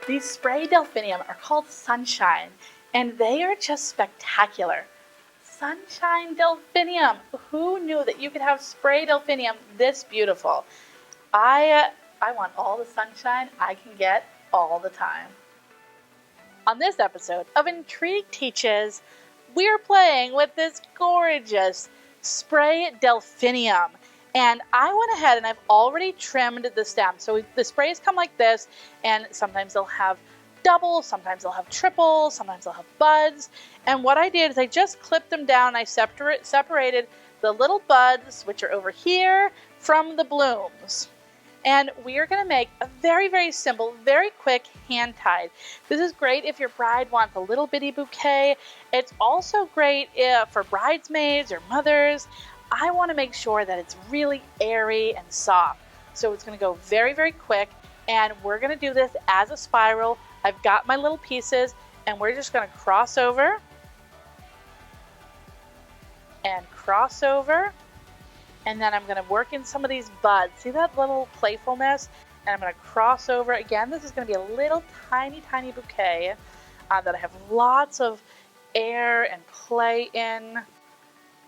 These spray delphinium are called Sunshine, and they are just spectacular. Sunshine delphinium. Who knew that you could have spray delphinium this beautiful? I want all the sunshine I can get all the time. On this episode of Intrigue Teaches, we're playing with this gorgeous spray delphinium. And I went ahead and I've already trimmed the stem. So the sprays come like this, and sometimes they'll have double, sometimes they'll have triple, sometimes they'll have buds. And what I did is I just clipped them down. I separated the little buds, which are over here, from the blooms. And we are going to make a very, very simple, very quick hand tied. This is great if your bride wants a little bitty bouquet. It's also great for bridesmaids or mothers. I want to make sure that it's really airy and soft. So it's going to go very, very quick. And we're going to do this as a spiral. I've got my little pieces, and we're just going to cross over and cross over. And then I'm going to work in some of these buds. See that little playfulness? And I'm going to cross over. Again, this is going to be a little tiny, tiny bouquet that I have lots of air and play in.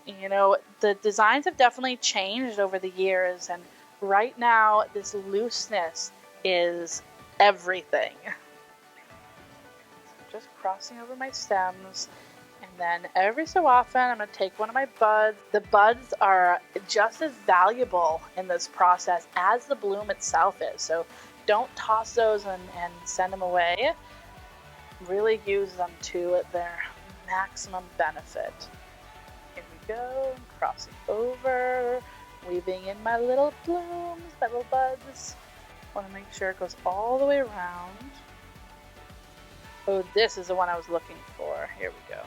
You know, the designs have definitely changed over the years. And right now, this looseness is everything. So just crossing over my stems. And then every so often, I'm going to take one of my buds. The buds are just as valuable in this process as the bloom itself is. So don't toss those and send them away. Really use them to their maximum benefit. Here we go, crossing over, weaving in my little blooms, my little buds. Want to make sure it goes all the way around. Oh, this is the one I was looking for. Here we go.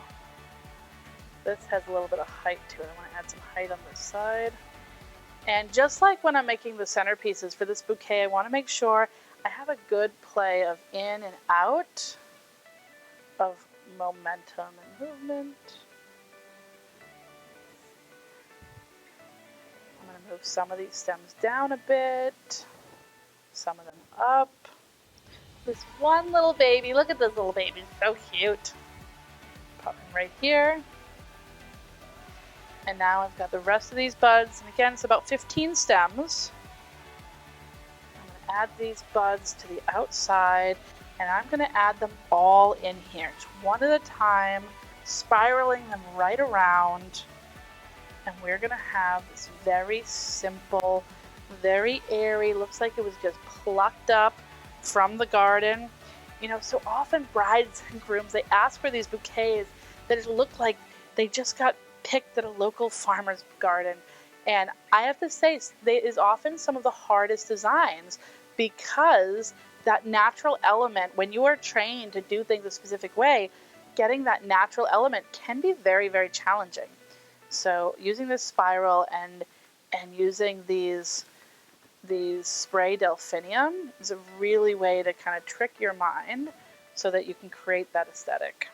This has a little bit of height to it. I want to add some height on this side. And just like when I'm making the centerpieces for this bouquet, I want to make sure I have a good play of in and out, of momentum and movement. I'm going to move some of these stems down a bit, some of them up. This one little baby, look at this little baby, so cute. Pop him right here. And now I've got the rest of these buds, and again, it's about 15 stems. I'm going to add these buds to the outside, and I'm going to add them all in here, just one at a time, spiraling them right around. And we're going to have this very simple, very airy, looks like it was just plucked up from the garden. You know, so often brides and grooms, they ask for these bouquets that it look like they just got picked at a local farmer's garden. And I have to say, it is often some of the hardest designs, because that natural element, when you are trained to do things a specific way, getting that natural element can be very, very challenging. So using this spiral and using these spray delphinium is a really way to kind of trick your mind so that you can create that aesthetic.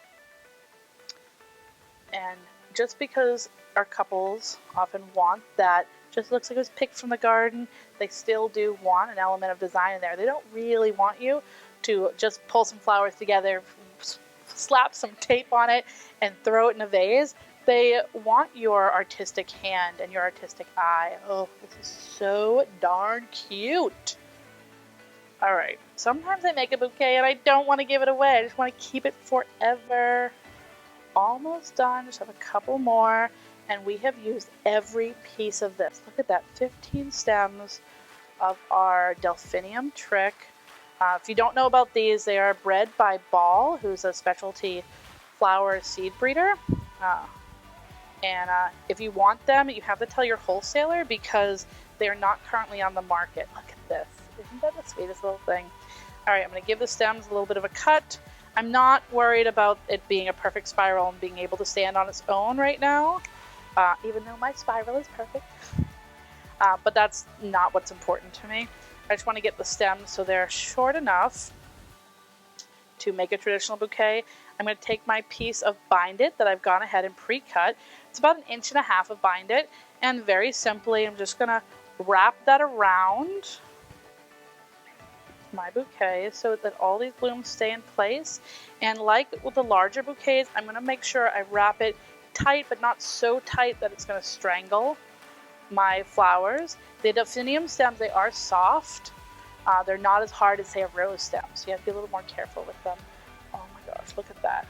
And just because our couples often want that, just looks like it was picked from the garden, they still do want an element of design in there. They don't really want you to just pull some flowers together, slap some tape on it, and throw it in a vase. They want your artistic hand and your artistic eye. Oh, this is so darn cute. All right, sometimes I make a bouquet and I don't want to give it away. I just want to keep it forever. Almost done, just have a couple more, and we have used every piece of this. Look at that, 15 stems of our delphinium trick. If you don't know about these, they are bred by Ball, who's a specialty flower seed breeder. And if you want them, you have to tell your wholesaler, because they're not currently on the market. Look at this. Isn't that the sweetest little thing? All right, I'm going to give the stems a little bit of a cut. I'm not worried about it being a perfect spiral and being able to stand on its own right now, even though my spiral is perfect. But that's not what's important to me. I just want to get the stems so they're short enough to make a traditional bouquet. I'm going to take my piece of Bind It that I've gone ahead and pre-cut. It's about 1.5 inches of Bind It, and very simply I'm just going to wrap that around my bouquet so that all these blooms stay in place. And like with the larger bouquets, I'm going to make sure I wrap it tight, but not so tight that it's going to strangle my flowers. The delphinium stems, they are soft. They're not as hard as, say, a rose stem, so you have to be a little more careful with them. Oh my gosh, look at that.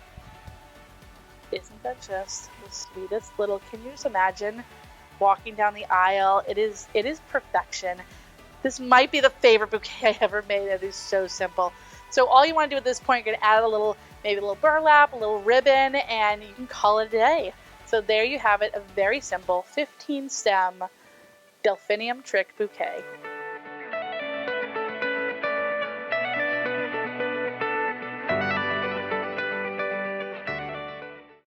Isn't that just the sweetest little, can you just imagine walking down the aisle? It is perfection. This might be the favorite bouquet I ever made. It is so simple. So all you want to do at this point, you're going to add maybe a little burlap, a little ribbon, and you can call it a day. So there you have it, a very simple 15 stem delphinium trick bouquet.